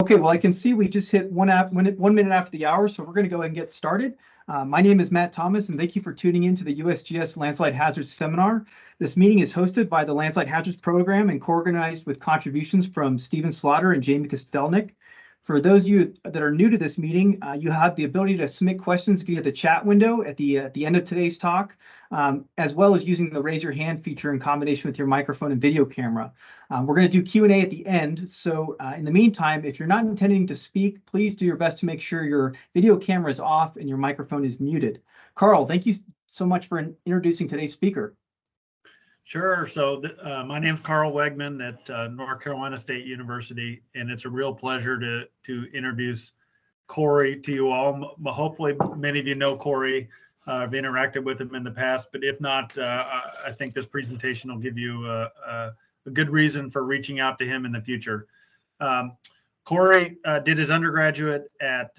Okay, well, I can see we just hit 1 minute after the hour, so we're going to go ahead and get started. My name is Matt Thomas, and thank you for tuning in to the USGS Landslide Hazards Seminar. This meeting is hosted by the Landslide Hazards Program and co-organized with contributions from Stephen Slaughter and Jamie Kostelnik. For those of you that are new to this meeting, you have the ability to submit questions via the chat window at the end of today's talk, as well as using the raise your hand feature in combination with your microphone and video camera. We're going to do Q&A at the end. So in the meantime, if you're not intending to speak, please do your best to make sure your video camera is off and your microphone is muted. Carl, thank you so much for introducing today's speaker. Sure. So my name is Carl Wegman at North Carolina State University, and it's a real pleasure to introduce Corey to you all. Hopefully, many of you know Corey. I've interacted with him in the past, but if not, I think this presentation will give you a good reason for reaching out to him in the future. Corey did his undergraduate at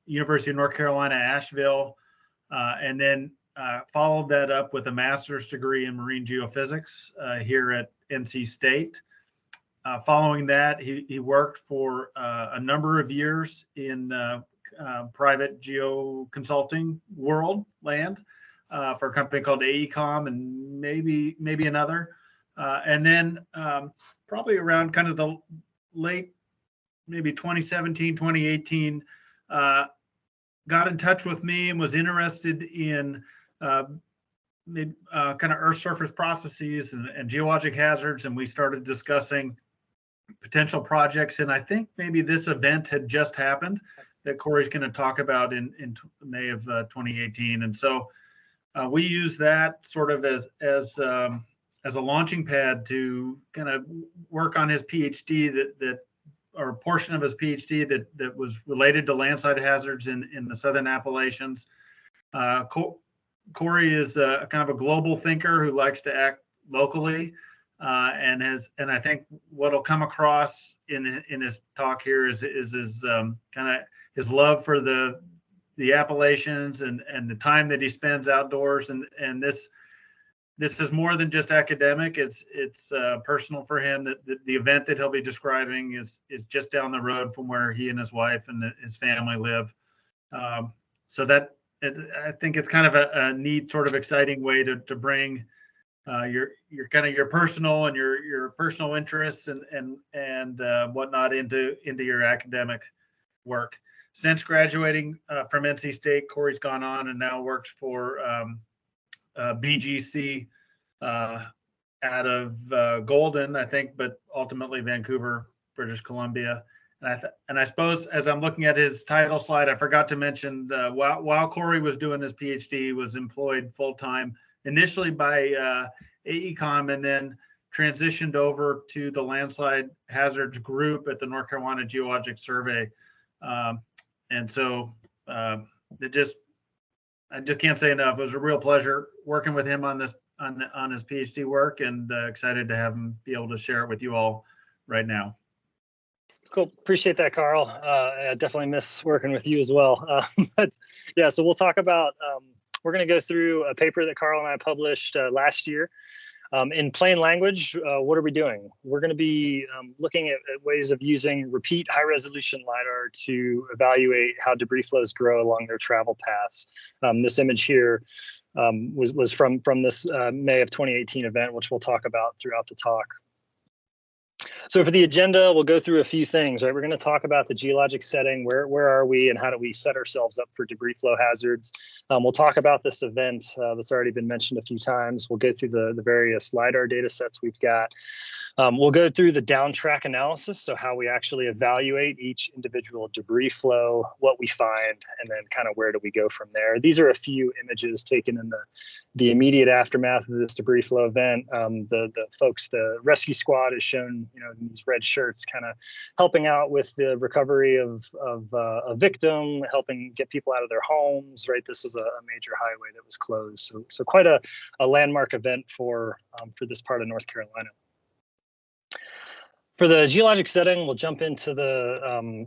University of North Carolina, Asheville, and then followed that up with a master's degree in marine geophysics here at NC State. Following that, he worked for a number of years in private geo consulting land for a company called AECOM and maybe another. And then probably around kind of the late, maybe 2017, 2018, got in touch with me and was interested in kind of earth surface processes and geologic hazards, and we started discussing potential projects. And I think maybe this event had just happened that Corey's going to talk about in May of 2018. And so we use that sort of as a launching pad to kind of work on his PhD or a portion of his PhD that was related to landslide hazards in the Southern Appalachians. Corey is kind of a global thinker who likes to act locally, and I think what'll come across in his talk here is his kind of his love for the Appalachians and the time that he spends outdoors, and this is more than just academic. It's personal for him. That the event that he'll be describing is just down the road from where he and his wife and his family live. So that I think it's kind of a neat, sort of exciting way to bring your kind of your personal and your personal interests and whatnot into your academic work. Since graduating from NC State, Corey's gone on and now works for BGC out of Golden, I think, but ultimately Vancouver, British Columbia. And I suppose as I'm looking at his title slide, I forgot to mention while Corey was doing his PhD, he was employed full-time initially by AECOM and then transitioned over to the landslide hazards group at the North Carolina Geologic Survey. And so I just can't say enough. It was a real pleasure working with him on his PhD work, and excited to have him be able to share it with you all right now. Cool. Appreciate that, Carl. I definitely miss working with you as well. But yeah, so we'll talk about, we're going to go through a paper that Carl and I published last year. In plain language, what are we doing? We're going to be looking at ways of using repeat high-resolution LiDAR to evaluate how debris flows grow along their travel paths. This image here was from this May of 2018 event, which we'll talk about throughout the talk. So for the agenda, we'll go through a few things, right? We're going to talk about the geologic setting, where are we and how do we set ourselves up for debris flow hazards. We'll talk about this event that's already been mentioned a few times. We'll go through the various LiDAR data sets we've got. We'll go through the down track analysis, so how we actually evaluate each individual debris flow, what we find, and then kind of where do we go from there. These are a few images taken in the immediate aftermath of this debris flow event. The folks, the rescue squad is shown, in these red shirts, kind of helping out with the recovery of a victim, helping get people out of their homes, right? This is a major highway that was closed. So quite a landmark event for this part of North Carolina. For the geologic setting, we'll jump into the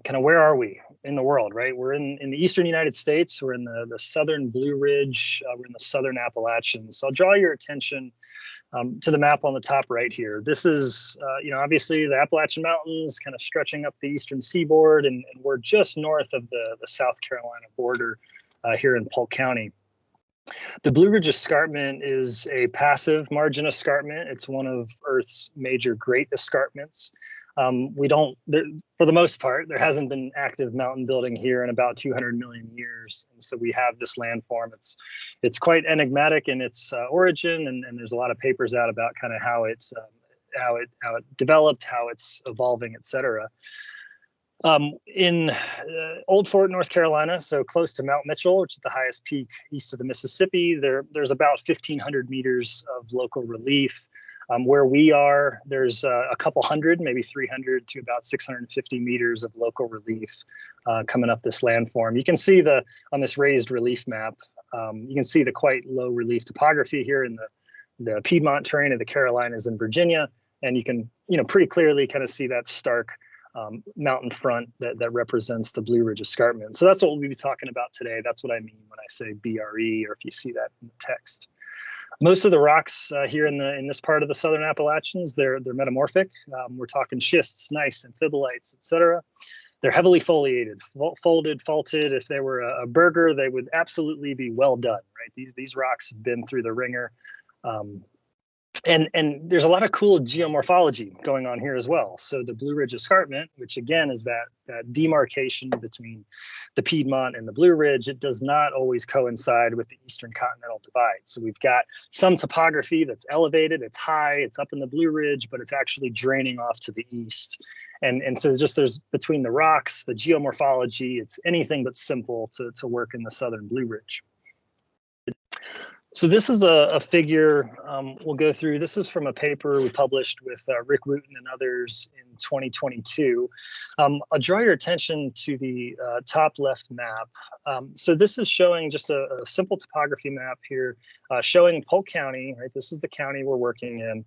kind of where are we in the world, right? We're in the eastern United States. We're in the southern Blue Ridge. We're in the southern Appalachians. So I'll draw your attention to the map on the top right here. This is, obviously the Appalachian Mountains kind of stretching up the eastern seaboard, and we're just north of the South Carolina border here in Polk County. The Blue Ridge Escarpment is a passive margin escarpment. It's one of Earth's major great escarpments. For the most part, there hasn't been active mountain building here in about 200 million years. And so we have this landform. It's quite enigmatic in its origin, and there's a lot of papers out about kind of how it developed, how it's evolving, et cetera. In Old Fort, North Carolina, so close to Mount Mitchell, which is the highest peak east of the Mississippi, there's about 1,500 meters of local relief. Where we are, there's a couple hundred, maybe 300 to about 650 meters of local relief coming up this landform. You can see on this raised relief map, you can see the quite low relief topography here in the Piedmont terrain of the Carolinas and Virginia, and you can pretty clearly kind of see that stark mountain front that represents the Blue Ridge Escarpment. So that's what we'll be talking about today. That's what I mean when I say BRE, or if you see that in the text. Most of the rocks here in this part of the Southern Appalachians, they're metamorphic. We're talking schists, gneiss, amphibolites, et cetera. They're heavily foliated, folded, faulted. If they were a burger, they would absolutely be well done, right? These rocks have been through the ringer. And there's a lot of cool geomorphology going on here as well. So the Blue Ridge Escarpment, which again is that demarcation between the Piedmont and the Blue Ridge, it does not always coincide with the Eastern Continental Divide. So we've got some topography that's elevated, it's high, it's up in the Blue Ridge, but it's actually draining off to the east. And so there's between the rocks, the geomorphology, it's anything but simple to work in the Southern Blue Ridge. So this is a figure we'll go through. This is from a paper we published with Rick Wooten and others in 2022. I'll draw your attention to the top left map. So this is showing just a simple topography map here, showing Polk County, right? This is the county we're working in.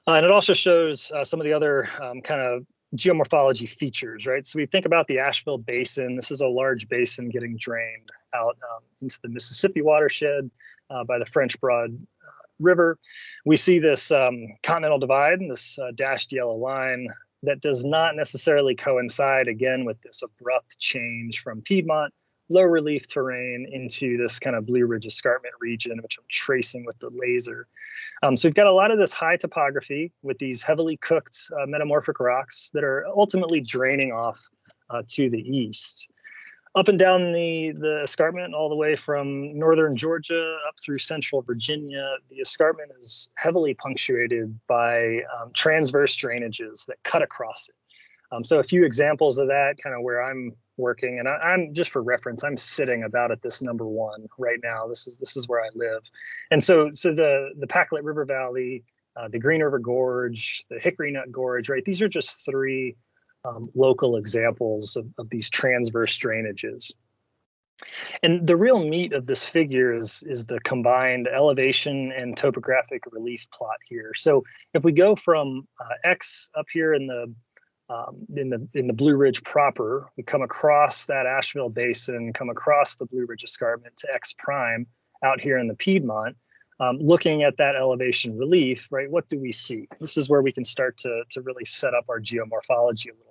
And it also shows some of the other kind of geomorphology features, right? So we think about the Asheville Basin. This is a large basin getting drained out into the Mississippi watershed by the French Broad River. We see this continental divide, this dashed yellow line that does not necessarily coincide, again, with this abrupt change from Piedmont, low relief terrain into this kind of Blue Ridge Escarpment region, which I'm tracing with the laser. So we've got a lot of this high topography with these heavily cooked metamorphic rocks that are ultimately draining off to the east. Up and down the escarpment, all the way from northern Georgia up through central Virginia, the escarpment is heavily punctuated by transverse drainages that cut across it. So a few examples of that, kind of where I'm working, and I'm just for reference, I'm sitting about at this number one right now. This is where I live, and so the Packlet River Valley, the Green River Gorge, the Hickory Nut Gorge, right? These are just three local examples of these transverse drainages. And the real meat of this figure is the combined elevation and topographic relief plot here. So if we go from X up here in the Blue Ridge proper, we come across that Asheville Basin, come across the Blue Ridge Escarpment to X prime out here in the Piedmont. Looking at that elevation relief, right, what do we see? This is where we can start to really set up our geomorphology a little bit.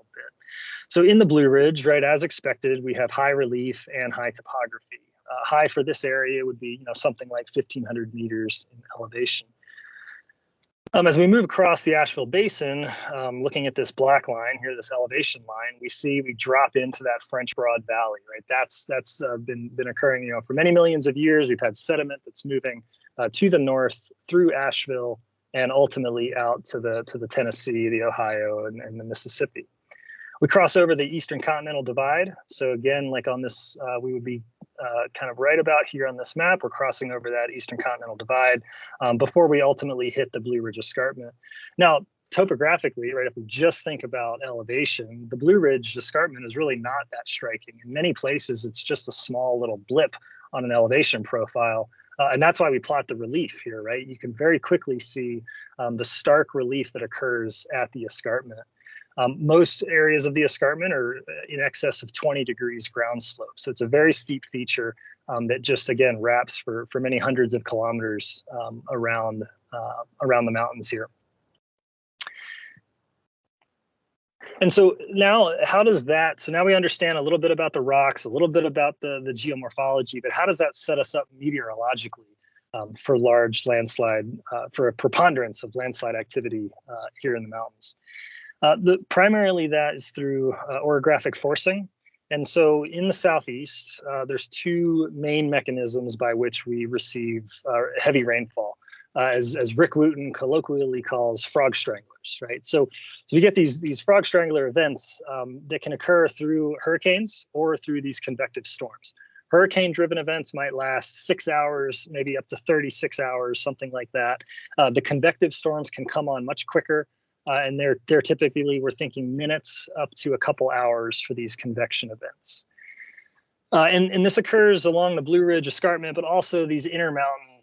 So in the Blue Ridge, right, as expected, we have high relief and high topography. High for this area would be something like 1,500 meters in elevation. As we move across the Asheville Basin, looking at this black line here, this elevation line, we drop into that French Broad Valley, right? That's been occurring, for many millions of years. We've had sediment that's moving to the north through Asheville and ultimately out to the Tennessee, the Ohio, and the Mississippi. We cross over the Eastern Continental Divide. So again, like on this, we would be kind of right about here on this map. We're crossing over that Eastern Continental Divide before we ultimately hit the Blue Ridge Escarpment. Now, topographically, right, if we just think about elevation, the Blue Ridge Escarpment is really not that striking. In many places, it's just a small little blip on an elevation profile. And that's why we plot the relief here, right? You can very quickly see the stark relief that occurs at the escarpment. Most areas of the escarpment are in excess of 20 degrees ground slope. So it's a very steep feature that just, again, wraps for many hundreds of kilometers around the mountains here. And so now, how does that, so now we understand a little bit about the rocks, a little bit about the geomorphology, but how does that set us up meteorologically for large landslide, for a preponderance of landslide activity here in the mountains? Primarily that is through orographic forcing. And so in the southeast, there's two main mechanisms by which we receive heavy rainfall, as Rick Wooten colloquially calls frog stranglers, right? So we get these frog strangler events that can occur through hurricanes or through these convective storms. Hurricane-driven events might last 6 hours, maybe up to 36 hours, something like that. The convective storms can come on much quicker. And they're typically, we're thinking minutes up to a couple hours for these convection events. And this occurs along the Blue Ridge Escarpment, but also these intermountain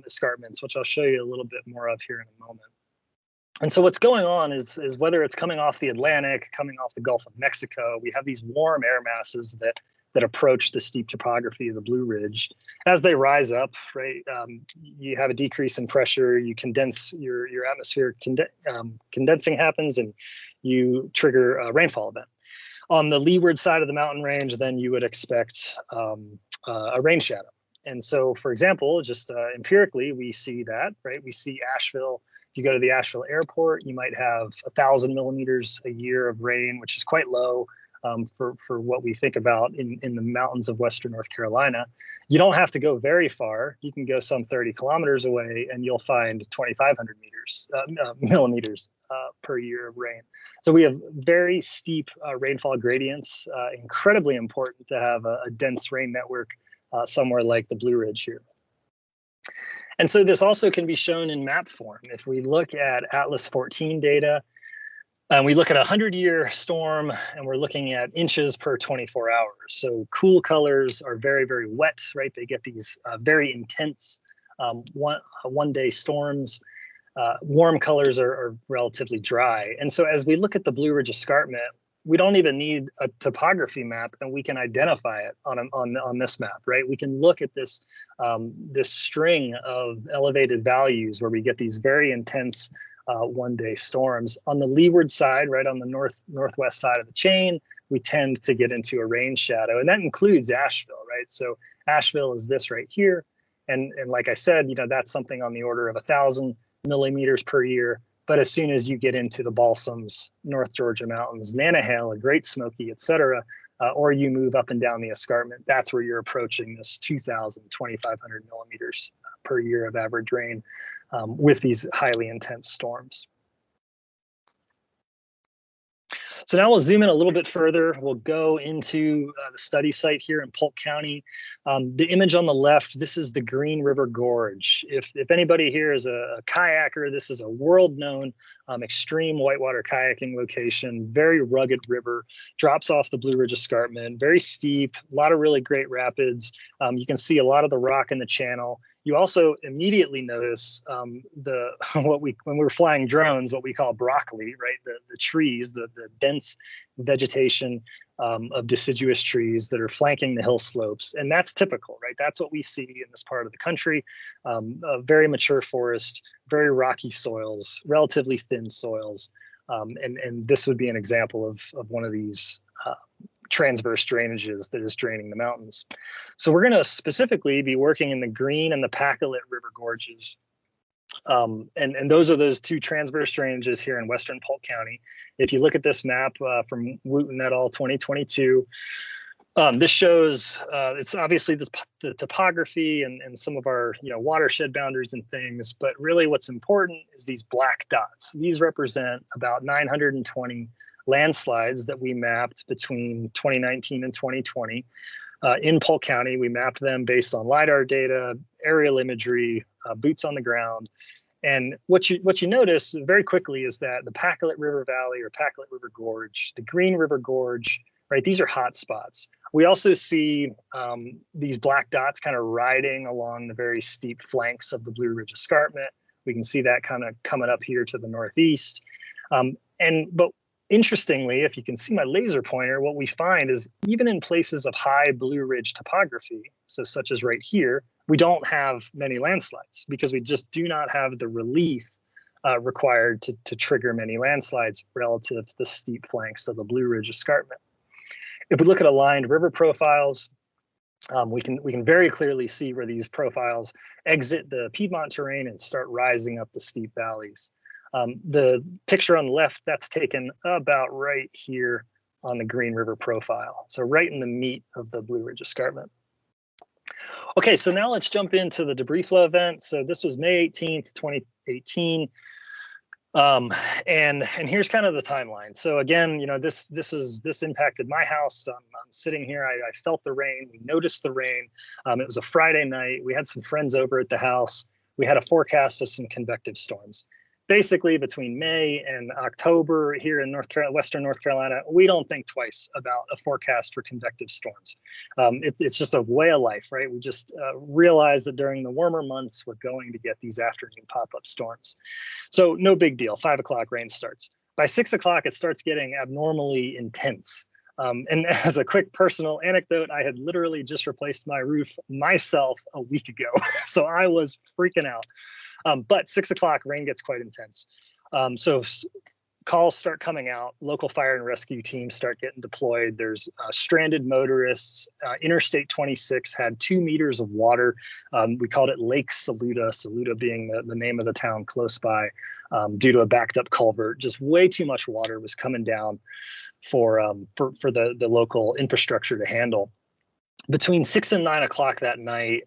escarpments, which I'll show you a little bit more of here in a moment. And so what's going on is whether it's coming off the Atlantic, coming off the Gulf of Mexico, we have these warm air masses that approach the steep topography of the Blue Ridge. As they rise up, right, you have a decrease in pressure, you condense, your atmosphere condensing happens, and you trigger a rainfall event. On the leeward side of the mountain range, then you would expect a rain shadow. And so, for example, just empirically, we see that, right? We see Asheville. If you go to the Asheville airport, you might have 1,000 millimeters a year of rain, which is quite low. For what we think about in the mountains of Western North Carolina. You don't have to go very far. You can go some 30 kilometers away and you'll find 2,500 millimeters per year of rain. So we have very steep rainfall gradients, incredibly important to have a dense rain network somewhere like the Blue Ridge here. And so this also can be shown in map form. If we look at Atlas 14 data, we look at a 100-year storm and we're looking at inches per 24 hours. So cool colors are very, very wet, right? They get these very intense one-day storms. Warm colors are relatively dry. And so as we look at the Blue Ridge Escarpment, we don't even need a topography map, and we can identify it on this map, right? We can look at this this string of elevated values where we get these very intense one-day storms. On the leeward side, right on the northwest side of the chain, we tend to get into a rain shadow, and that includes Asheville, right? So Asheville is this right here, and like I said, you know, that's something on the order of 1,000 millimeters per year. But as soon as you get into the Balsams, North Georgia mountains, Nantahala, Great Smoky, et cetera, or you move up and down the escarpment, that's where you're approaching this 2,000, 2,500 millimeters per year of average rain with these highly intense storms. So now we'll zoom in a little bit further. We'll go into the study site here in Polk County. The image on the left, this is the Green River Gorge. If anybody here is a kayaker, this is a world-known extreme whitewater kayaking location, very rugged river, drops off the Blue Ridge Escarpment, very steep, a lot of really great rapids. You can see a lot of the rock in the channel. You also immediately notice when we were flying drones, what we call broccoli, right? The trees, the dense vegetation of deciduous trees that are flanking the hill slopes. And that's typical, right? That's what we see in this part of the country. A very mature forest, very rocky soils, relatively thin soils. And this would be an example of one of these transverse drainages that is draining the mountains. So we're going to specifically be working in the Green and the Pacolet River gorges. And those are those two transverse drainages here in Western Polk County. If you look at this map from Wooten et al. 2022, this shows it's obviously the topography and some of our watershed boundaries and things, but really what's important is these black dots. These represent about 920 landslides that we mapped between 2019 and 2020. In Polk County, we mapped them based on Lidar data, aerial imagery, boots on the ground. And what you notice very quickly is that the Pacolet River Valley or Pacolet River Gorge, the Green River Gorge, right? These are hot spots. We also see these black dots kind of riding along the very steep flanks of the Blue Ridge Escarpment. We can see that kind of coming up here to the northeast. But Interestingly, if you can see my laser pointer, what we find is even in places of high Blue Ridge topography, so such as right here, we don't have many landslides because we just do not have the relief required to trigger many landslides relative to the steep flanks of the Blue Ridge escarpment. If we look at aligned river profiles, we can very clearly see where these profiles exit the Piedmont terrain and start rising up the steep valleys. The picture on the left, that's taken about right here on the Green River profile. So right in the meat of the Blue Ridge escarpment. Okay, so now let's jump into the debris flow event. So this was May 18th, 2018. And here's kind of the timeline. So again, you know, this impacted my house. I'm sitting here, I felt the rain, we noticed the rain. It was a Friday night. We had some friends over at the house. We had a forecast of some convective storms. Basically, between May and October here in Western North Carolina, we don't think twice about a forecast for convective storms. It's just a way of life, right? We just realize that during the warmer months, we're going to get these afternoon pop-up storms. So no big deal, 5 o'clock rain starts. By 6 o'clock, it starts getting abnormally intense. And as a quick personal anecdote, I had literally just replaced my roof myself a week ago. So I was freaking out. But 6 o'clock, rain gets quite intense. So calls start coming out. Local fire and rescue teams start getting deployed. There's stranded motorists. Interstate 26 had 2 meters of water. We called it Lake Saluda, Saluda being the name of the town close by, due to a backed up culvert. Just way too much water was coming down for the local infrastructure to handle. Between 6 and 9 o'clock that night,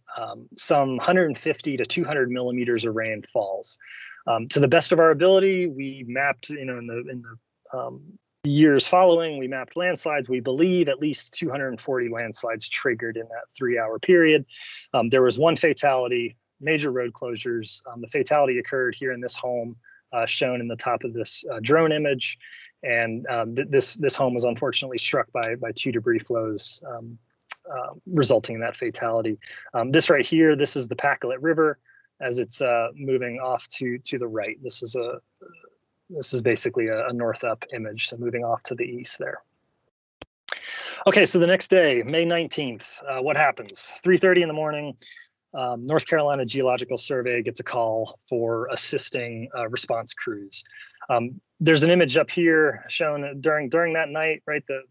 some 150 to 200 millimeters of rain falls. To the best of our ability, we mapped, you know, in the years following, we mapped landslides. We believe at least 240 landslides triggered in that 3-hour period. There was 1 fatality, major road closures. The fatality occurred here in this home, shown in the top of this drone image. And this home was unfortunately struck by 2 debris flows, resulting in that fatality. This right here, this is the Pacolet River as it's moving off to the right. This is basically a north up image, so moving off to the east there. Okay, so the next day, May 19th, what happens? 3:30 in the morning, North Carolina Geological Survey gets a call for assisting response crews. There's an image up here shown during that night, right? The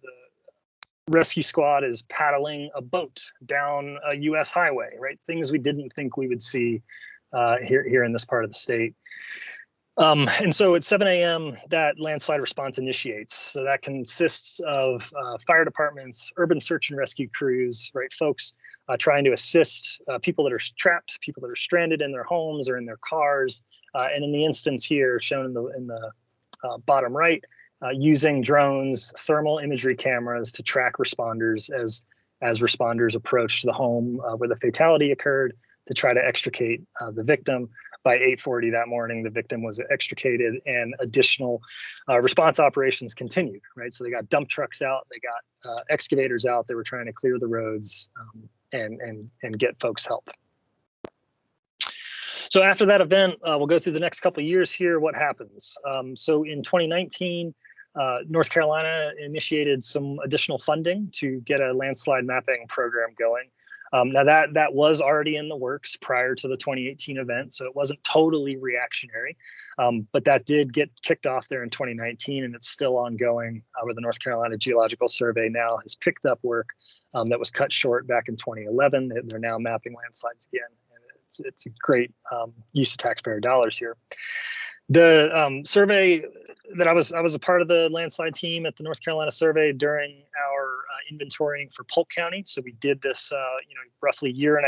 rescue squad is paddling a boat down a U.S. highway, right? Things we didn't think we would see here in this part of the state. And so at 7 a.m., that landslide response initiates. So that consists of fire departments, urban search and rescue crews, right? Folks trying to assist people that are trapped, people that are stranded in their homes or in their cars. And in the instance here shown in the bottom right, using drones, thermal imagery cameras to track responders as responders approached the home where the fatality occurred to try to extricate the victim. By 8:40 that morning, the victim was extricated and additional response operations continued, right? So they got dump trucks out, they got excavators out, they were trying to clear the roads and get folks help. So after that event, we'll go through the next couple of years here, what happens. So in 2019, North Carolina initiated some additional funding to get a landslide mapping program going. Now that was already in the works prior to the 2018 event, so it wasn't totally reactionary, but that did get kicked off there in 2019, and it's still ongoing, where the North Carolina Geological Survey now has picked up work that was cut short back in 2011. They're now mapping landslides again, and it's a great use of taxpayer dollars here. The survey that I was a part of the landslide team at the North Carolina Survey during our inventorying for Polk County. So we did this, roughly 1.5 year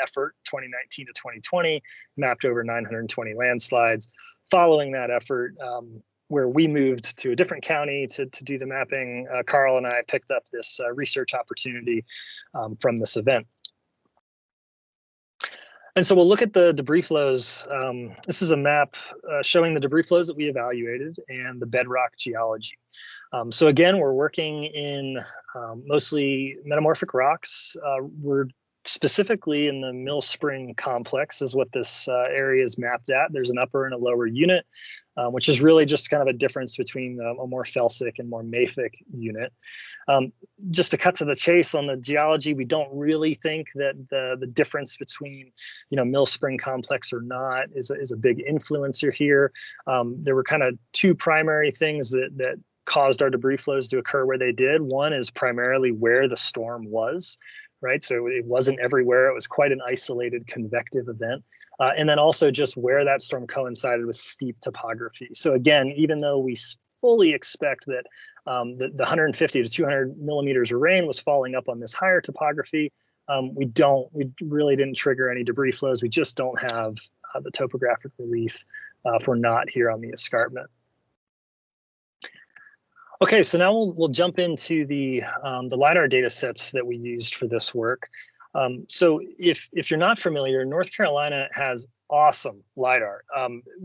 effort, 2019 to 2020, mapped over 920 landslides. Following that effort, where we moved to a different county to do the mapping, Carl and I picked up this research opportunity from this event. And so we'll look at the debris flows. This is a map showing the debris flows that we evaluated and the bedrock geology. So again, we're working in mostly metamorphic rocks. We're Specifically in the Mill Spring complex is what this area is mapped at. There's an upper and a lower unit, which is really just kind of a difference between a more felsic and more mafic unit. Just to cut to the chase on the geology, we don't really think that the difference between, Mill Spring complex or not is a big influencer here. There were kind of two primary things that caused our debris flows to occur where they did. One is primarily where the storm was. Right, so it wasn't everywhere. It was quite an isolated convective event. And then also just where that storm coincided with steep topography. So again, even though we fully expect that the 150 to 200 millimeters of rain was falling up on this higher topography, we really didn't trigger any debris flows. We just don't have the topographic relief for not here on the escarpment. Okay, so now we'll jump into the Lidar data sets that we used for this work. So if you're not familiar, North Carolina has awesome Lidar,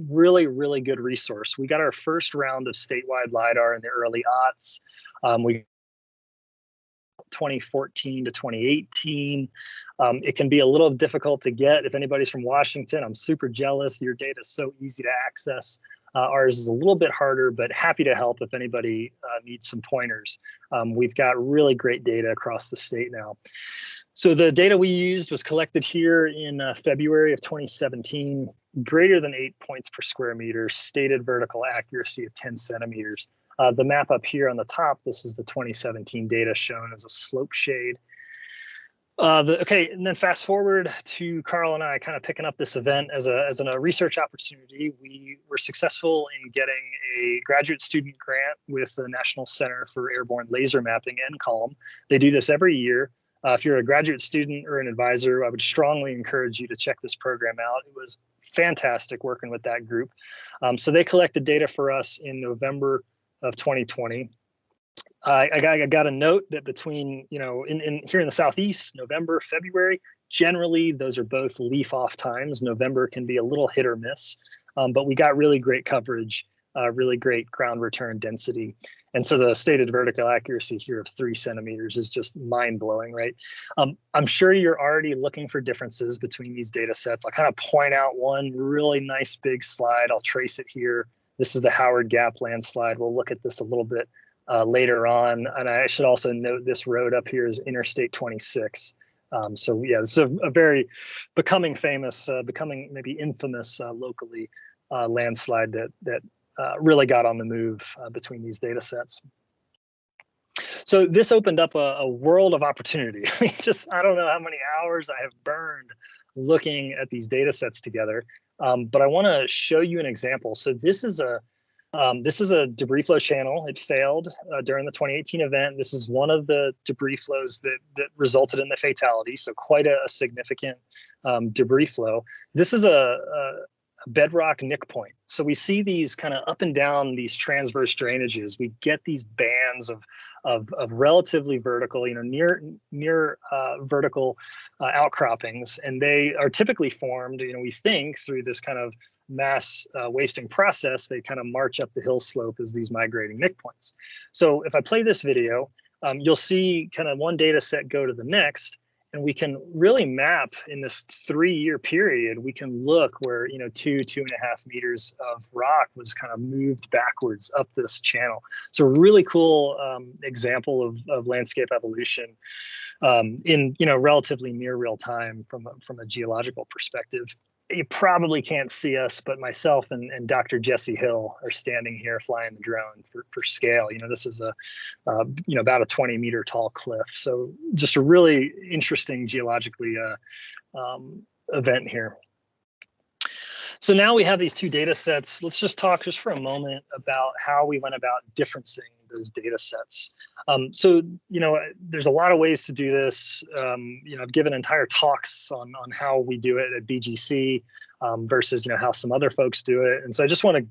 really, really good resource. We got our first round of statewide Lidar in the early aughts. We 2014 to 2018. It can be a little difficult to get. If anybody's from Washington, I'm super jealous. Your data is so easy to access. Ours is a little bit harder, but happy to help if anybody needs some pointers. We've got really great data across the state now. So the data we used was collected here in February of 2017, greater than 8 points per square meter, stated vertical accuracy of 10 centimeters. The map up here on the top, this is the 2017 data shown as a slope shade. Okay, and then fast forward to Carl and I kind of picking up this event as a research opportunity. We were successful in getting a graduate student grant with the National Center for Airborne Laser Mapping, NCALM. They do this every year. If you're a graduate student or an advisor, I would strongly encourage you to check this program out. It was fantastic working with that group. So they collected data for us in November of 2020. I got a note that between, here in the Southeast, November, February, generally those are both leaf off times. November can be a little hit or miss, but we got really great coverage, really great ground return density. And so the stated vertical accuracy here of 3 centimeters is just mind blowing, right? I'm sure you're already looking for differences between these data sets. I'll kind of point out one really nice big slide. I'll trace it here. This is the Howard Gap landslide. We'll look at this a little bit later on. And I should also note this road up here is Interstate 26. So yeah, it's a very becoming famous, becoming maybe infamous locally landslide that really got on the move between these data sets. So this opened up a world of opportunity. I don't know how many hours I have burned looking at these data sets together, but I want to show you an example. So this is a debris flow channel. It failed during the 2018 event. This is one of the debris flows that resulted in the fatality. So quite a significant debris flow. This is a bedrock nick point. So we see these kind of up and down these transverse drainages. We get these bands of relatively vertical, near vertical outcroppings, and they are typically formed, we think, through this kind of mass wasting process. They kind of march up the hill slope as these migrating nick points. So if I play this video, you'll see kind of one data set go to the next, and we can really map in this 3-year period. We can look where 2.5 meters of rock was kind of moved backwards up this channel. So really cool example of landscape evolution in relatively near real time from a geological perspective. You probably can't see us, but myself and Dr. Jesse Hill are standing here flying the drone for scale. This is about a 20-meter tall cliff. So just a really interesting geologically event here. So now we have these two data sets. Let's just talk just for a moment about how we went about differencing those data sets. So, there's a lot of ways to do this. I've given entire talks on how we do it at BGC versus, how some other folks do it. And so I just want to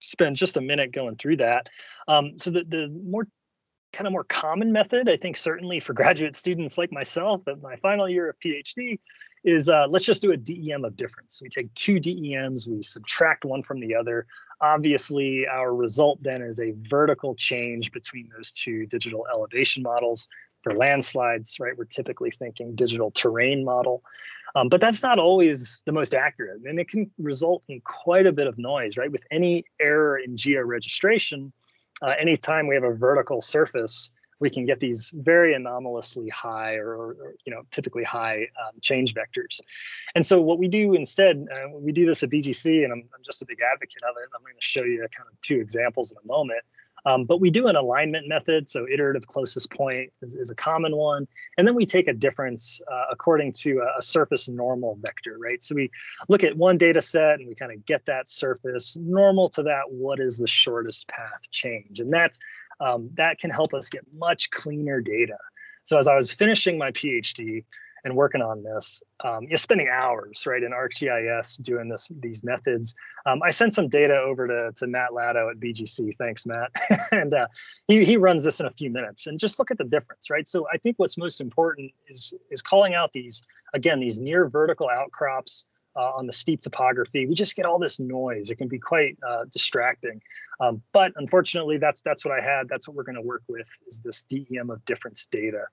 spend just a minute going through that. So the more common method, I think certainly for graduate students like myself at my final year of PhD, is let's just do a DEM of difference. We take 2 DEMs, we subtract one from the other. Obviously, our result then is a vertical change between those 2 digital elevation models. For landslides, right, we're typically thinking digital terrain model. But that's not always the most accurate, and it can result in quite a bit of noise, right? With any error in georegistration, anytime we have a vertical surface, we can get these very anomalously high or typically high change vectors. And so what we do instead, we do this at BGC, and I'm just a big advocate of it. I'm going to show you kind of 2 examples in a moment. But we do an alignment method. So iterative closest point is a common one. And then we take a difference according to a surface normal vector, right? So we look at one data set and we kind of get that surface normal to that. What is the shortest path change? And that can help us get much cleaner data. So as I was finishing my PhD and working on this, spending hours, right, in ArcGIS doing these methods, I sent some data over to Matt Latto at BGC. Thanks, Matt. And he runs this in a few minutes. And just look at the difference, right? So I think what's most important is calling out these near vertical outcrops on the steep topography. We just get all this noise. It can be quite distracting. But unfortunately, that's what I had. That's what we're going to work with, is this DEM of difference data.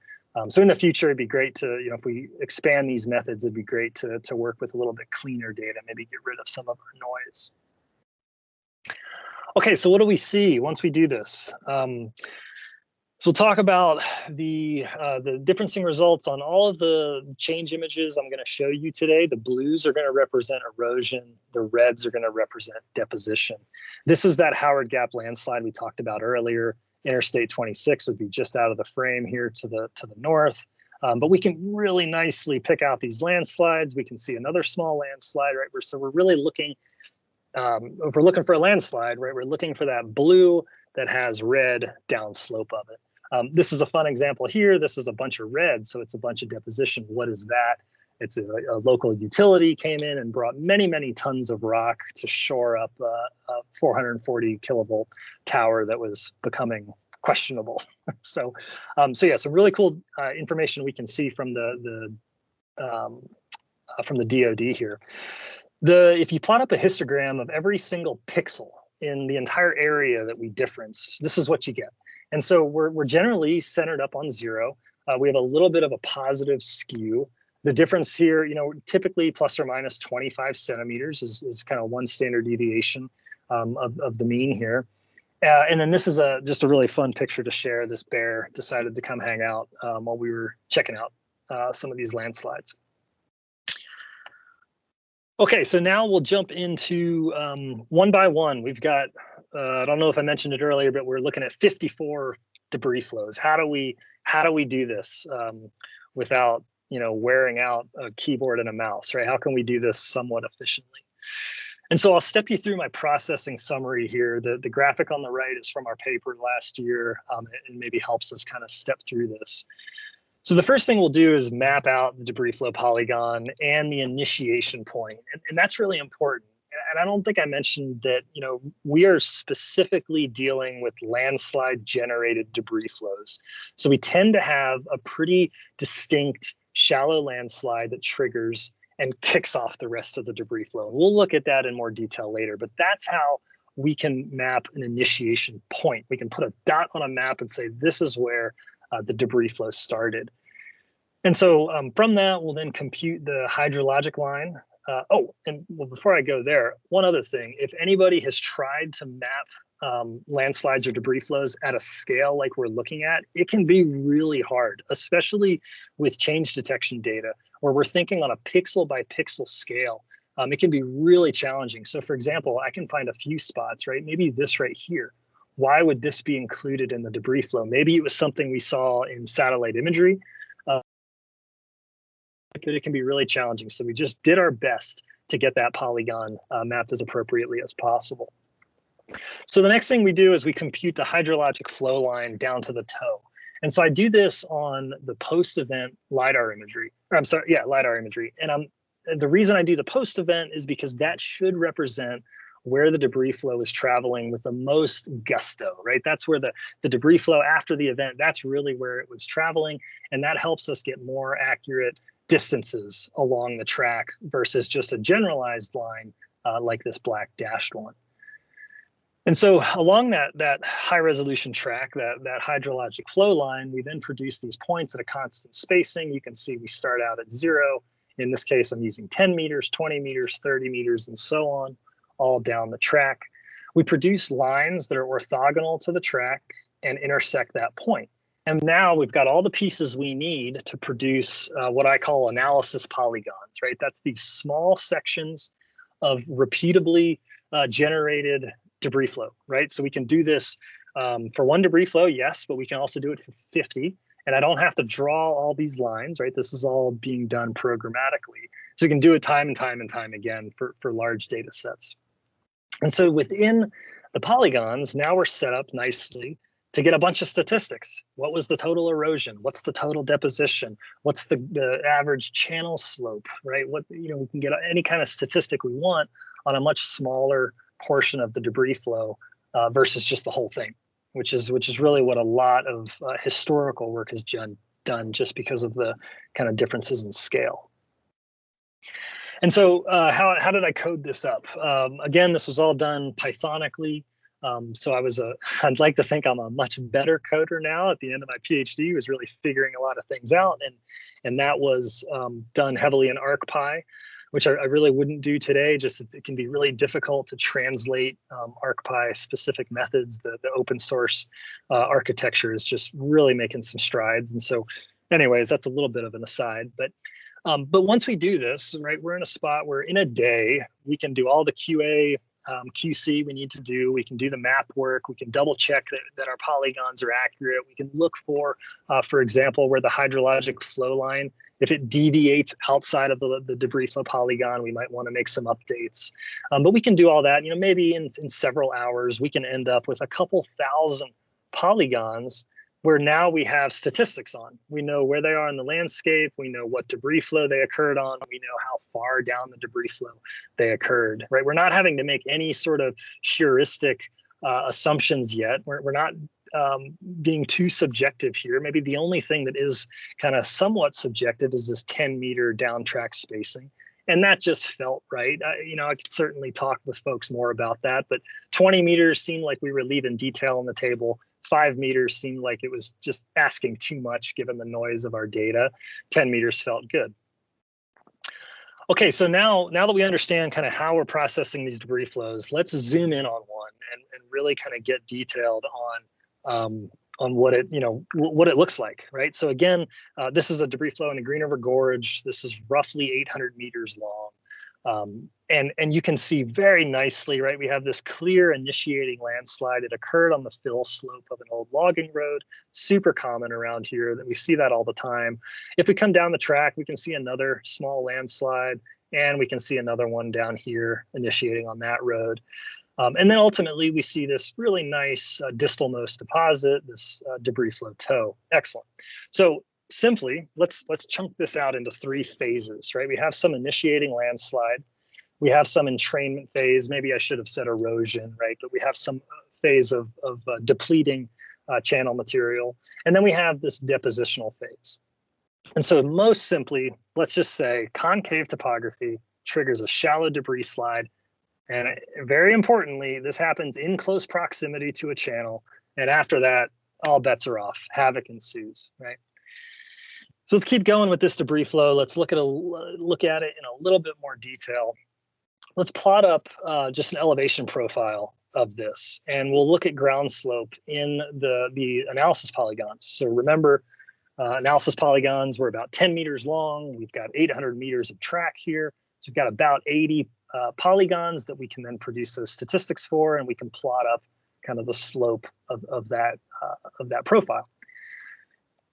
So in the future, it'd be great to, if we expand these methods, it'd be great to work with a little bit cleaner data, maybe get rid of some of our noise. Okay, so what do we see once we do this? So we'll talk about the differencing results on all of the change images I'm going to show you today. The blues are going to represent erosion. The reds are going to represent deposition. This is that Howard Gap landslide we talked about earlier. Interstate 26 would be just out of the frame here to the north. But we can really nicely pick out these landslides. We can see another small landslide, right? So we're really looking, if we're looking for a landslide, right, we're looking for that blue that has red downslope of it. This is a fun example here. This is a bunch of red, so it's a bunch of deposition. What is that? It's a local utility came in and brought many, many tons of rock to shore up a 440 kilovolt tower that was becoming questionable. So yeah, some really cool information we can see from the DoD here. If you plot up a histogram of every single pixel in the entire area that we difference, this is what you get. And so we're generally centered up on 0. We have a little bit of a positive skew. The difference here, typically plus or minus 25 centimeters is kind of one standard deviation of the mean here. And then this is just a really fun picture to share. This bear decided to come hang out while we were checking out some of these landslides. Okay, so now we'll jump into one by one. We've got, I don't know if I mentioned it earlier, but we're looking at 54 debris flows. How do we do this without wearing out a keyboard and a mouse, right? How can we do this somewhat efficiently? And so I'll step you through my processing summary here. The graphic on the right is from our paper last year, and maybe helps us kind of step through this. So the first thing we'll do is map out the debris flow polygon and the initiation point. And that's really important. And I don't think I mentioned that, we are specifically dealing with landslide generated debris flows. So we tend to have a pretty distinct shallow landslide that triggers and kicks off the rest of the debris flow. And we'll look at that in more detail later, but that's how we can map an initiation point. We can put a dot on a map and say, this is where the debris flow started. And so from that, we'll then compute the hydrologic line. Before I go there, one other thing, if anybody has tried to map landslides or debris flows at a scale like we're looking at, it can be really hard, especially with change detection data, where we're thinking on a pixel by pixel scale. It can be really challenging. So for example, I can find a few spots, right? Maybe this right here. Why would this be included in the debris flow? Maybe it was something we saw in satellite imagery. It can be really challenging. So we just did our best to get that polygon mapped as appropriately as possible. So the next thing we do is we compute the hydrologic flow line down to the toe. And so I do this on the post-event LiDAR imagery. LiDAR imagery. And the reason I do the post-event is because that should represent where the debris flow is traveling with the most gusto, right? That's where the debris flow after the event, that's really where it was traveling. And that helps us get more accurate distances along the track versus just a generalized line like this black dashed one. And so along that high resolution track, that hydrologic flow line, we then produce these points at a constant spacing. You can see we start out at 0. In this case, I'm using 10 meters, 20 meters, 30 meters, and so on, all down the track. We produce lines that are orthogonal to the track and intersect that point. And now we've got all the pieces we need to produce what I call analysis polygons, right? That's these small sections of repeatably generated debris flow, right? So we can do this for one debris flow, yes, but we can also do it for 50. And I don't have to draw all these lines, right? This is all being done programmatically. So we can do it time and time and time again for large data sets. And so within the polygons, now we're set up nicely to get a bunch of statistics. What was the total erosion? What's the total deposition? What's the average channel slope, right? What, we can get any kind of statistic we want on a much smaller portion of the debris flow versus just the whole thing, which is really what a lot of historical work has done just because of the kind of differences in scale. And so how did I code this up? Again, this was all done Pythonically. So I'd like to think I'm a much better coder now. At the end of my PhD, was really figuring a lot of things out, and that was done heavily in ArcPy, which I really wouldn't do today. Just it can be really difficult to translate ArcPy specific methods. The open source architecture is just really making some strides. And so, anyways, that's a little bit of an aside. But once we do this, right, we're in a spot where in a day we can do all the QA. QC we need to do. We can do the map work. We can double check that our polygons are accurate. We can look for example, where the hydrologic flow line, if it deviates outside of the debris flow polygon, we might want to make some updates. But we can do all that, maybe in several hours, we can end up with a couple thousand polygons where now we have statistics on. We know where they are in the landscape. We know what debris flow they occurred on. We know how far down the debris flow they occurred, right? We're not having to make any sort of heuristic assumptions yet. We're not being too subjective here. Maybe the only thing that is kind of somewhat subjective is this 10-meter down track spacing. And that just felt right. I could certainly talk with folks more about that, but 20 meters seemed like we were leaving detail on the table. 5 meters seemed like it was just asking too much given the noise of our data. 10 meters felt good. Okay, so now that we understand kind of how we're processing these debris flows, let's zoom in on one and really kind of get detailed on what it looks like, right? So again, this is a debris flow in the Green River Gorge. This is roughly 800 meters long. And you can see very nicely, right? We have this clear initiating landslide. It occurred on the fill slope of an old logging road, super common around here that we see that all the time. If we come down the track, we can see another small landslide, and we can see another one down here initiating on that road. And then ultimately we see this really nice distalmost deposit, this debris flow toe. Excellent. So simply, let's chunk this out into 3 phases, right? We have some initiating landslide. We have some entrainment phase. Maybe I should have said erosion, right? But we have some phase of depleting channel material. And then we have this depositional phase. And so most simply, let's just say concave topography triggers a shallow debris slide. And very importantly, this happens in close proximity to a channel. And after that, all bets are off. Havoc ensues, right? So let's keep going with this debris flow. Let's look at it in a little bit more detail. Let's plot up just an elevation profile of this, and we'll look at ground slope in the analysis polygons. So remember, analysis polygons were about 10 meters long. We've got 800 meters of track here. So we've got about 80 polygons that we can then produce those statistics for, and we can plot up kind of the slope of that profile.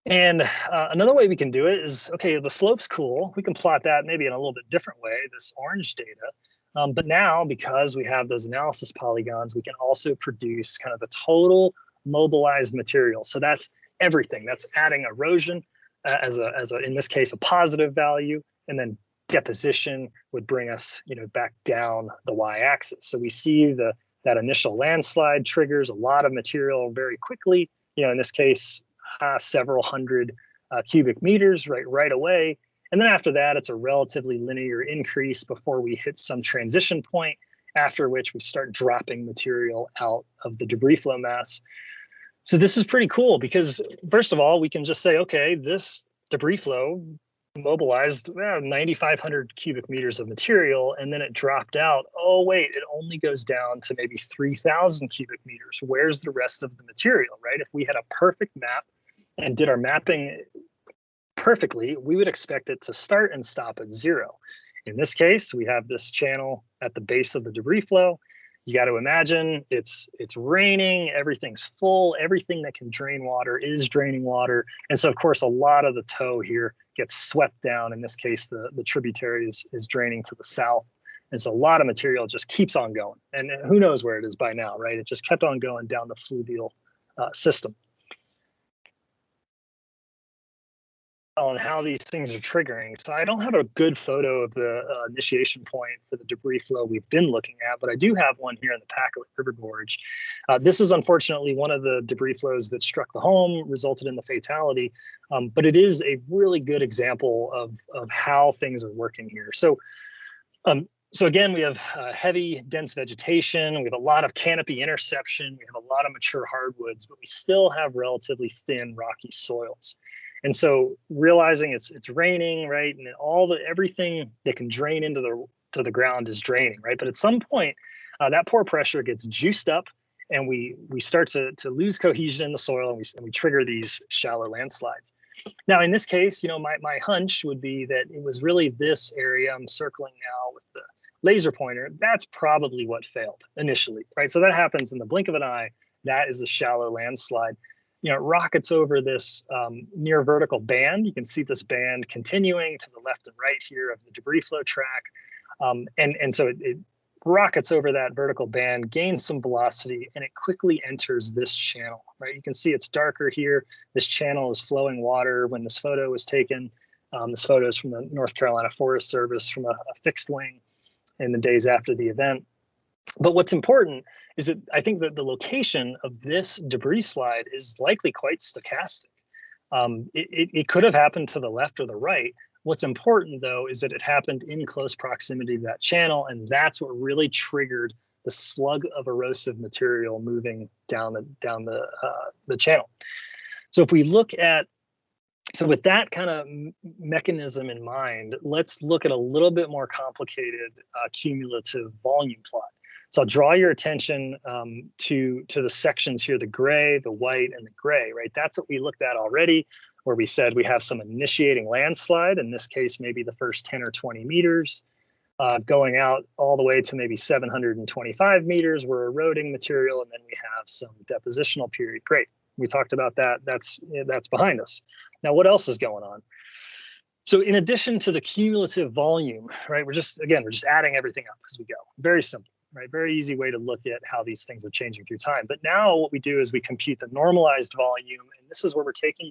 And another way we can do it is, okay, the slope's cool. We can plot that maybe in a little bit different way, this orange data. But now, because we have those analysis polygons, we can also produce kind of the total mobilized material. So that's everything. That's adding erosion as in this case, a positive value, and then deposition would bring us, back down the y-axis. So we see that initial landslide triggers a lot of material very quickly. In this case, several hundred cubic meters right away. And then after that, it's a relatively linear increase before we hit some transition point. after which we start dropping material out of the debris flow mass. So this is pretty cool because, first of all, we can just say, okay, this debris flow mobilized 9,500 cubic meters of material, and then it dropped out. Oh, wait, it only goes down to maybe 3,000 cubic meters. Where's the rest of the material, right? If we had a perfect map and did our mapping perfectly, we would expect it to start and stop at 0. In this case, we have this channel at the base of the debris flow. You got to imagine it's raining, everything's full, everything that can drain water is draining water. And so, of course, a lot of the tow here gets swept down. In this case, the tributary is draining to the south. And so a lot of material just keeps on going. And who knows where it is by now, right? It just kept on going down the fluvial system. On how these things are triggering. So I don't have a good photo of the initiation point for the debris flow we've been looking at, but I do have one here in the Packlet River Gorge. This is unfortunately one of the debris flows that struck the home, resulted in the fatality, but it is a really good example of how things are working here. So again, we have heavy, dense vegetation. We have a lot of canopy interception. We have a lot of mature hardwoods, but we still have relatively thin, rocky soils. And so realizing it's raining, right, and everything that can drain into the ground is draining, right. But at some point, that pore pressure gets juiced up, and we start to lose cohesion in the soil, and we trigger these shallow landslides. Now, in this case, my hunch would be that it was really this area I'm circling now with the laser pointer. That's probably what failed initially, right? So that happens in the blink of an eye. That is a shallow landslide. It rockets over this near vertical band. You can see this band continuing to the left and right here of the debris flow track. And so it rockets over that vertical band, gains some velocity, and it quickly enters this channel, right? You can see it's darker here. This channel is flowing water when this photo was taken. This photo is from the North Carolina Forest Service from a fixed wing in the days after the event. But what's important is that I think that the location of this debris slide is likely quite stochastic. It could have happened to the left or the right. What's important, though, is that it happened in close proximity to that channel, and that's what really triggered the slug of erosive material moving down the channel. So if we look at, so with that kind of mechanism in mind, let's look at a little bit more complicated cumulative volume plot. So I'll draw your attention to the sections here, the gray, the white, and the gray, right? That's what we looked at already, where we said we have some initiating landslide, in this case, maybe the first 10 or 20 meters, going out all the way to maybe 725 meters, we're eroding material, and then we have some depositional period. Great, we talked about that, that's behind us. Now, what else is going on? So in addition to the cumulative volume, right, we're just adding everything up as we go, very simple. Right, very easy way to look at how these things are changing through time. But now what we do is we compute the normalized volume, and this is where we're taking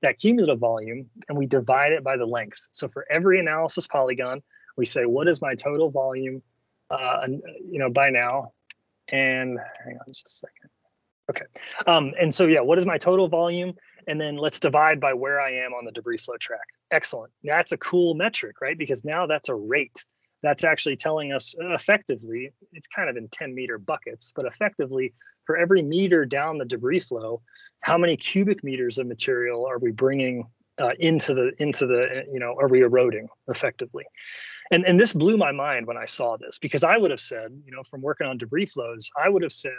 that cumulative volume and we divide it by the length. So for every analysis polygon, we say, what is my total volume, by now? And hang on just a second. Okay, and so yeah, what is my total volume? And then let's divide by where I am on the debris flow track. Excellent. That's a cool metric, right? Because now that's a rate. That's actually telling us effectively, it's kind of in 10-meter buckets, but effectively for every meter down the debris flow, how many cubic meters of material are we bringing into the are we eroding effectively? And this blew my mind when I saw this, because I would have said, from working on debris flows, I would have said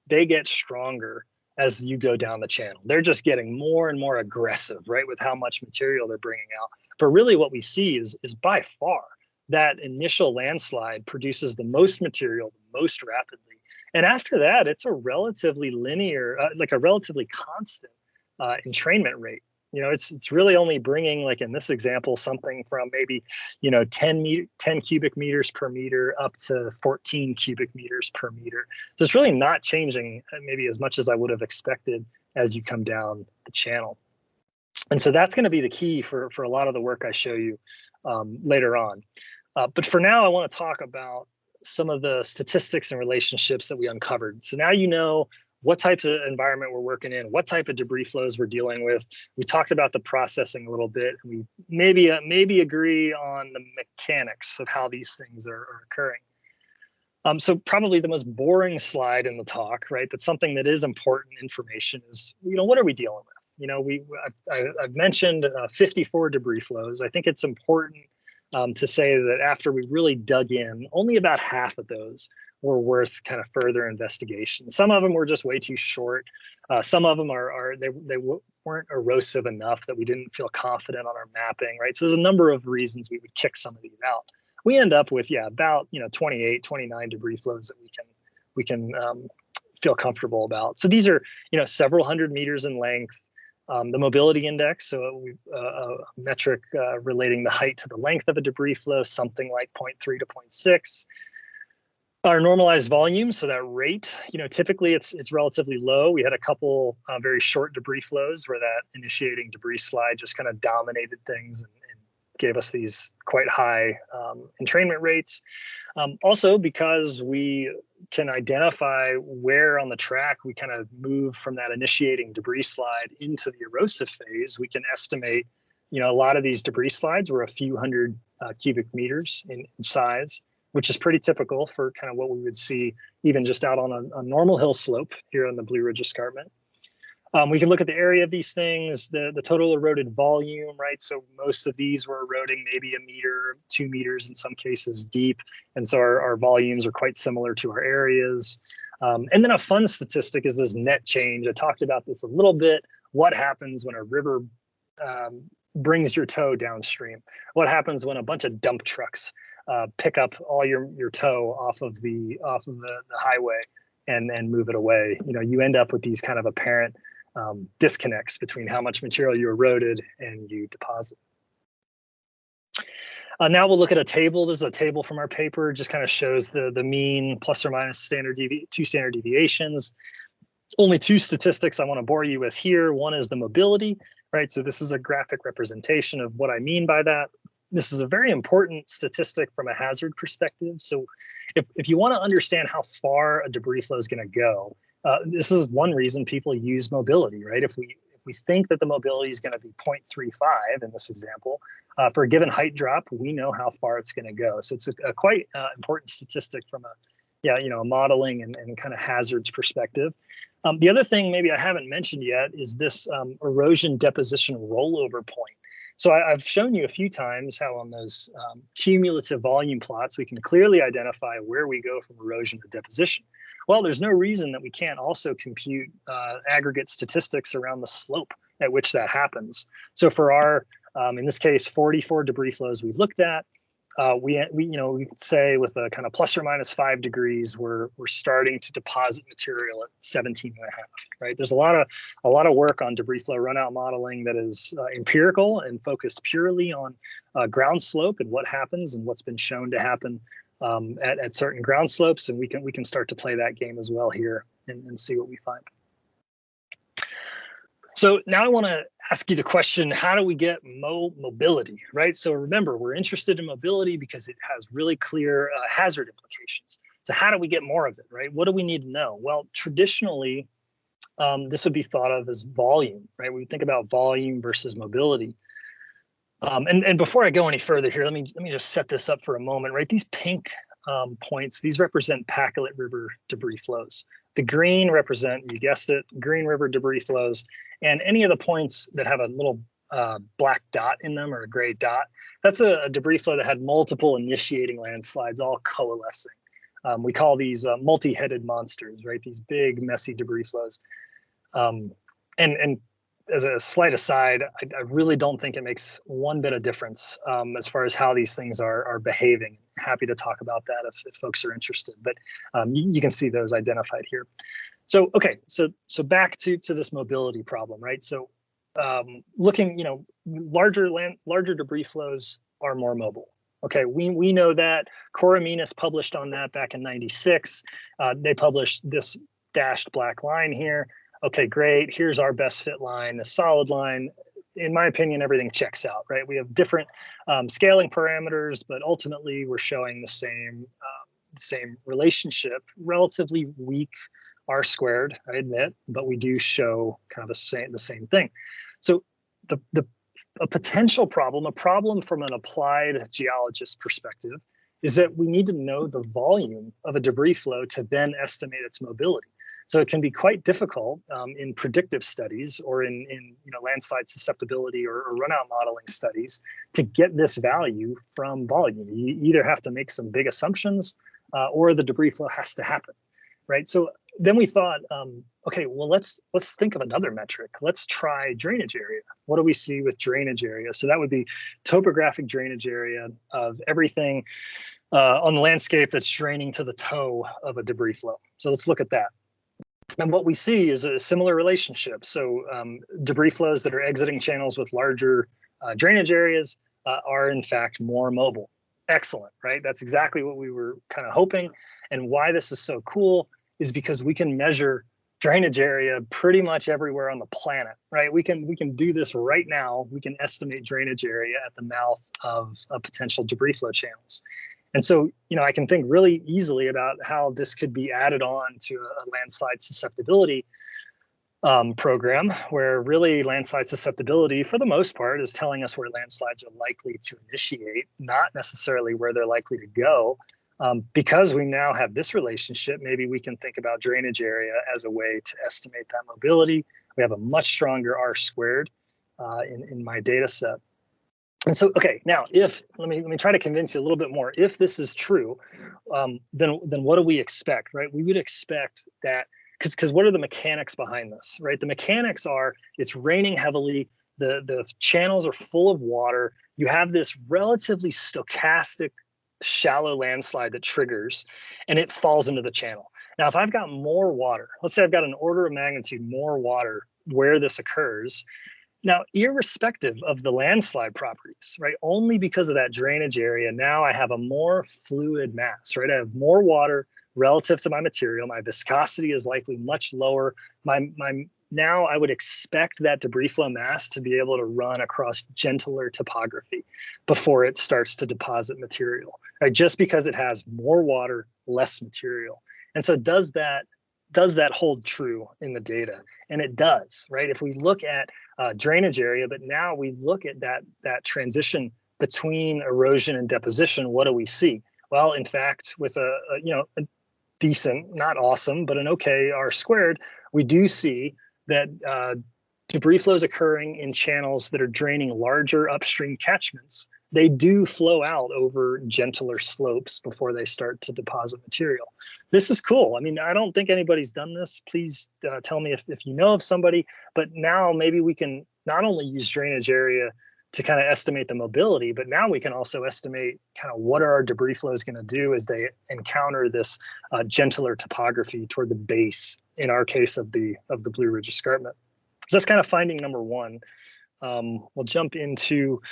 they get stronger as you go down the channel. They're just getting more and more aggressive, right, with how much material they're bringing out. But really what we see is by far that initial landslide produces the most material the most rapidly. And after that, it's a relatively linear, a relatively constant entrainment rate. It's really only bringing, like in this example, something from maybe, 10 cubic meters per meter up to 14 cubic meters per meter. So it's really not changing maybe as much as I would have expected as you come down the channel. And so that's going to be the key for a lot of the work I show you later on. But for now, I want to talk about some of the statistics and relationships that we uncovered. So now you know what type of environment we're working in, what type of debris flows we're dealing with. We talked about the processing a little bit. We maybe agree on the mechanics of how these things are occurring. So probably the most boring slide in the talk, right? But something that is important information is, what are we dealing with? I've mentioned 54 debris flows. I think it's important to say that after we really dug in, only about half of those were worth kind of further investigation. Some of them were just way too short. Some of them they weren't erosive enough that we didn't feel confident on our mapping, right? So there's a number of reasons we would kick some of these out. We end up with, about 28, 29 debris flows that we can feel comfortable about. So these are several hundred meters in length. The mobility index, so a metric relating the height to the length of a debris flow, something like 0.3 to 0.6. Our normalized volume, so that rate, typically it's relatively low. We had a couple very short debris flows where that initiating debris slide just kind of dominated things and gave us these quite high entrainment rates. Also, because we can identify where on the track we kind of move from that initiating debris slide into the erosive phase, we can estimate, a lot of these debris slides were a few hundred cubic meters in size, which is pretty typical for kind of what we would see even just out on a normal hill slope here on the Blue Ridge Escarpment. We can look at the area of these things, the total eroded volume, right? So most of these were eroding maybe 1 meter, 2 meters in some cases deep. And so our volumes are quite similar to our areas. And then a fun statistic is this net change. I talked about this a little bit. What happens when a river brings your tow downstream? What happens when a bunch of dump trucks pick up all your tow off of the highway and move it away? You end up with these kind of apparent disconnects between how much material you eroded and you deposit. Now we'll look at a table. This is a table from our paper, just kind of shows the mean plus or minus two standard deviations. Only two statistics I want to bore you with here. One is the mobility, right? So this is a graphic representation of what I mean by that. This is a very important statistic from a hazard perspective. So if you want to understand how far a debris flow is going to go, this is one reason people use mobility, right? If we think that the mobility is going to be 0.35 in this example, for a given height drop, we know how far it's going to go. So it's a quite important statistic from a modeling and kind of hazards perspective. The other thing maybe I haven't mentioned yet is this erosion deposition rollover point. So I've shown you a few times how on those cumulative volume plots, we can clearly identify where we go from erosion to deposition. Well, there's no reason that we can't also compute aggregate statistics around the slope at which that happens. So for our, in this case, 44 debris flows we've looked at, we could say with a kind of plus or minus 5 degrees, we're starting to deposit material at 17.5, right? There's a lot of work on debris flow runout modeling that is empirical and focused purely on ground slope and what happens and what's been shown to happen at certain ground slopes, and we can start to play that game as well here and see what we find. So now I want to ask you the question, how do we get mobility, right? So remember, we're interested in mobility because it has really clear hazard implications. So how do we get more of it, right? What do we need to know? Well, traditionally, this would be thought of as volume, right? We think about volume versus mobility. And before I go any further here, let me just set this up for a moment, right? These pink points, these represent Pacolet River debris flows. The green represent, you guessed it, Green River debris flows. And any of the points that have a little black dot in them or a gray dot, that's a debris flow that had multiple initiating landslides all coalescing. We call these multi-headed monsters, right? These big, messy debris flows. And as a slight aside, I really don't think it makes one bit of difference as far as how these things are behaving. Happy to talk about that if folks are interested, but you can see those identified here. So, okay, so back to this mobility problem, right? So looking, larger debris flows are more mobile. Okay, we know that. Coromines published on that back in '96. They published this dashed black line here. Okay, great. Here's our best fit line, the solid line. In my opinion, everything checks out, right? We have different scaling parameters, but ultimately we're showing the same relationship, relatively weak R squared, I admit, but we do show kind of the same thing. So a potential problem, a problem from an applied geologist perspective, is that we need to know the volume of a debris flow to then estimate its mobility. So it can be quite difficult in predictive studies or in landslide susceptibility or runout modeling studies to get this value from volume. You either have to make some big assumptions or the debris flow has to happen, right? So then we thought, okay, well, let's think of another metric. Let's try drainage area. What do we see with drainage area? So that would be topographic drainage area of everything on the landscape that's draining to the toe of a debris flow. So let's look at that. And what we see is a similar relationship. So debris flows that are exiting channels with larger drainage areas are in fact more mobile. Excellent, right? That's exactly what we were kind of hoping. And why this is so cool is because we can measure drainage area pretty much everywhere on the planet, right? We can do this right now. We can estimate drainage area at the mouth of potential debris flow channels. And so, I can think really easily about how this could be added on to a landslide susceptibility program, where really landslide susceptibility, for the most part, is telling us where landslides are likely to initiate, not necessarily where they're likely to go. Because we now have this relationship, maybe we can think about drainage area as a way to estimate that mobility. We have a much stronger R squared in my data set. And so, okay, now let me try to convince you a little bit more. If this is true, then what do we expect, right? We would expect that, because what are the mechanics behind this, right? The mechanics are it's raining heavily, the channels are full of water, you have this relatively stochastic shallow landslide that triggers, and it falls into the channel. Now, if I've got more water, let's say I've got an order of magnitude more water where this occurs, now, irrespective of the landslide properties, right, only because of that drainage area, now I have a more fluid mass, right? I have more water relative to my material. My viscosity is likely much lower. Now I would expect that debris flow mass to be able to run across gentler topography before it starts to deposit material, right? Just because it has more water, less material. And so does that hold true in the data? And it does, right? If we look at drainage area, but now we look at that transition between erosion and deposition, what do we see? Well, in fact, with a decent, not awesome, but an okay R squared, we do see that debris flows occurring in channels that are draining larger upstream catchments. They do flow out over gentler slopes before they start to deposit material. This is cool. I mean, I don't think anybody's done this. Please tell me if you know of somebody, but now maybe we can not only use drainage area to kind of estimate the mobility, but now we can also estimate kind of what are our debris flows going to do as they encounter this gentler topography toward the base, in our case of the Blue Ridge Escarpment. So that's kind of finding number one. We'll jump into,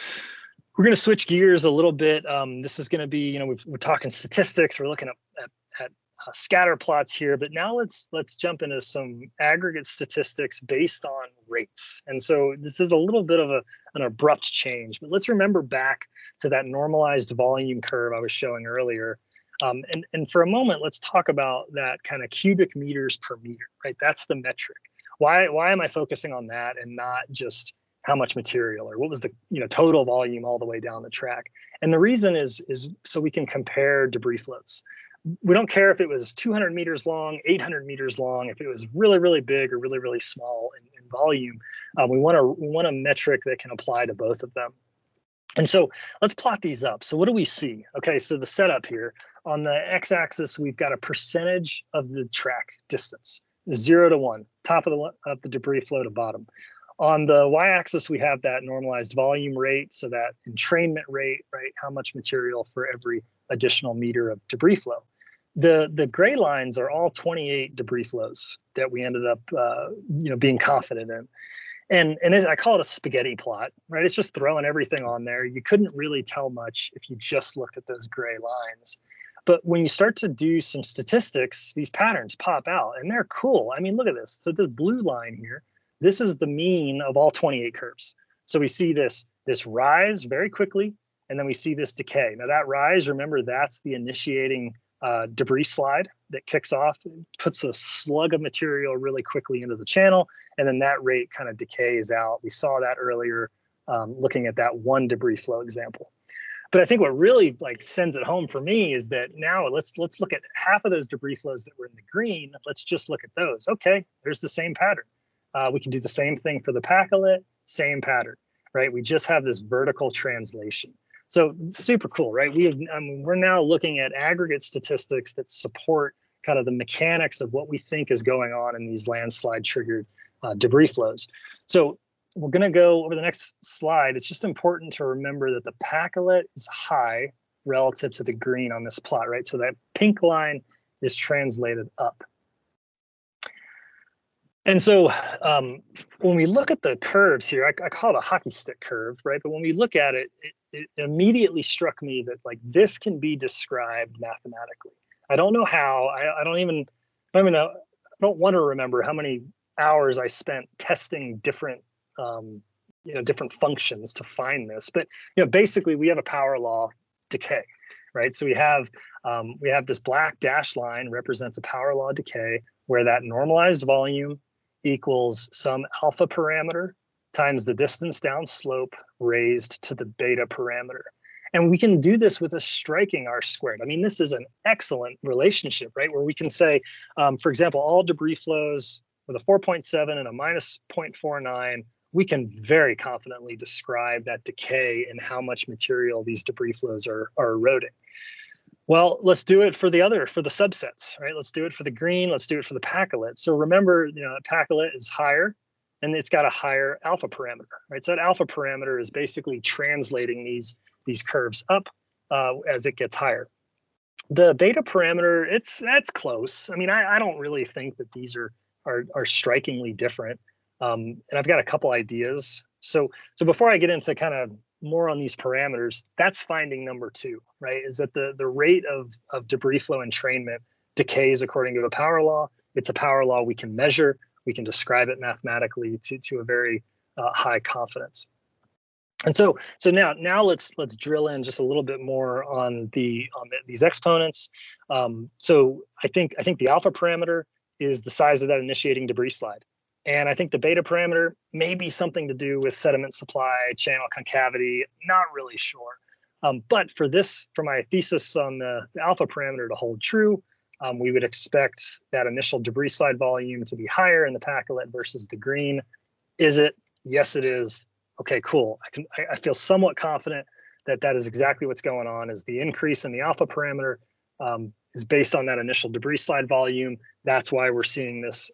we're going to switch gears a little bit. This is going to be, we're talking statistics. We're looking at scatter plots here, but now let's jump into some aggregate statistics based on rates. And so this is a little bit of an abrupt change, but let's remember back to that normalized volume curve I was showing earlier. And for a moment, let's talk about that kind of cubic meters per meter, right? That's the metric. Why am I focusing on that and not just how much material or what was the total volume all the way down the track? And the reason is so we can compare debris flows. We don't care if it was 200 meters long, 800 meters long, if it was really, really big or really, really small in volume. We want a metric that can apply to both of them. And so let's plot these up. So what do we see? Okay, so the setup here, on the x-axis, we've got a percentage of the track distance, 0 to 1, top of the debris flow to bottom. On the y-axis, we have that normalized volume rate, so that entrainment rate, right? How much material for every additional meter of debris flow. The gray lines are all 28 debris flows that we ended up being confident in. And I call it a spaghetti plot, right? It's just throwing everything on there. You couldn't really tell much if you just looked at those gray lines. But when you start to do some statistics, these patterns pop out and they're cool. I mean, look at this. So this blue line here, this is the mean of all 28 curves. So we see this rise very quickly, and then we see this decay. Now that rise, remember, that's the initiating debris slide that kicks off, puts a slug of material really quickly into the channel, and then that rate kind of decays out. We saw that earlier looking at that one debris flow example. But I think what really like sends it home for me is that now let's look at half of those debris flows that were in the green. Let's just look at those. Okay, there's the same pattern. We can do the same thing for the Pacolet, same pattern, right? We just have this vertical translation. So super cool, right? We're now looking at aggregate statistics that support kind of the mechanics of what we think is going on in these landslide triggered debris flows. So we're going to go over the next slide. It's just important to remember that the Pacolet is high relative to the green on this plot, right? So that pink line is translated up. And so when we look at the curves here, I call it a hockey stick curve, right? But when we look at it, it immediately struck me that like this can be described mathematically. I don't know how. I don't want to remember how many hours I spent testing different different functions to find this. But basically we have a power law decay, right? So we have this black dashed line represents a power law decay where that normalized volume equals some alpha parameter times the distance down slope raised to the beta parameter. And we can do this with a striking R squared. I mean, this is an excellent relationship, right? Where we can say, for example, all debris flows with a 4.7 and a minus 0.49, we can very confidently describe that decay and how much material these debris flows are eroding. Well, let's do it for the subsets, right? Let's do it for the green, let's do it for the Pacolet. So remember, Pacolet is higher and it's got a higher alpha parameter, right? So that alpha parameter is basically translating these curves up as it gets higher. The beta parameter, that's close. I mean, I don't really think that these are strikingly different. And I've got a couple ideas. So before I get into kind of more on these parameters, that's finding number 2, right? Is that the rate of debris flow entrainment decays according to a power law. It's a power law we can measure. We can describe it mathematically to a very high confidence. And so now let's drill in just a little bit more on these exponents. So I think the alpha parameter is the size of that initiating debris slide. And I think the beta parameter may be something to do with sediment supply, channel concavity, not really sure. But for my thesis on the alpha parameter to hold true, we would expect that initial debris slide volume to be higher in the Pacolet versus the green. Is it? Yes, it is. Okay, cool. I feel somewhat confident that is exactly what's going on, is the increase in the alpha parameter is based on that initial debris slide volume. That's why we're seeing this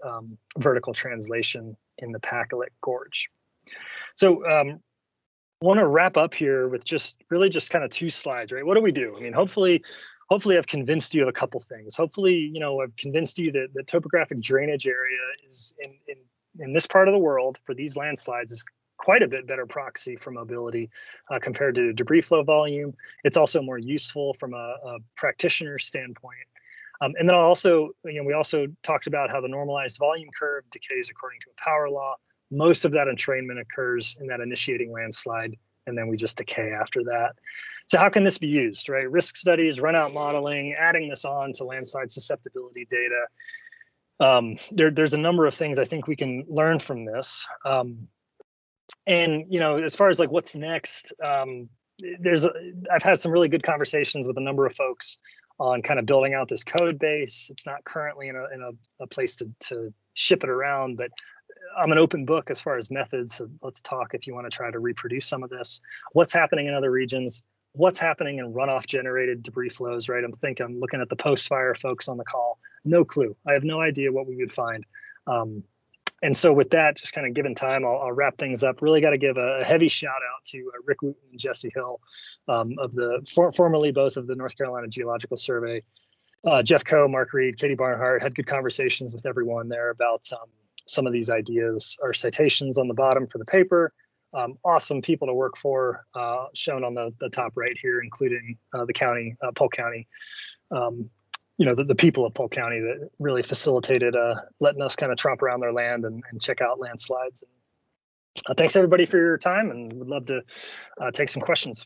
vertical translation in the Pacolet gorge. So I want to wrap up here with just kind of 2 slides, right? What do we do? I mean, hopefully I've convinced you of a couple things. Hopefully, I've convinced you that the topographic drainage area is in this part of the world for these landslides is quite a bit better proxy for mobility compared to debris flow volume. It's also more useful from a practitioner standpoint. And then we also talked about how the normalized volume curve decays according to a power law. Most of that entrainment occurs in that initiating landslide, and then we just decay after that. So how can this be used, right? Risk studies, runout modeling, adding this on to landslide susceptibility data. There's a number of things I think we can learn from this. And as far as like what's next, I've had some really good conversations with a number of folks on kind of building out this code base. It's not currently in a place to ship it around, but I'm an open book as far as methods. So let's talk if you want to try to reproduce some of this. What's happening in other regions? What's happening in runoff generated debris flows, right? I'm looking at the post-fire folks on the call. No clue. I have no idea what we would find. And so with that, just kind of given time, I'll wrap things up. Really got to give a heavy shout out to Rick Wooten and Jesse Hill formerly both of the North Carolina Geological Survey. Jeff Coe, Mark Reed, Katie Barnhart, had good conversations with everyone there about some of these ideas. Our citations on the bottom for the paper. Awesome people to work for, shown on the top right here, including the county, Polk County. The people of Polk County that really facilitated letting us kind of tromp around their land and check out landslides. Thanks everybody for your time, and would love to take some questions.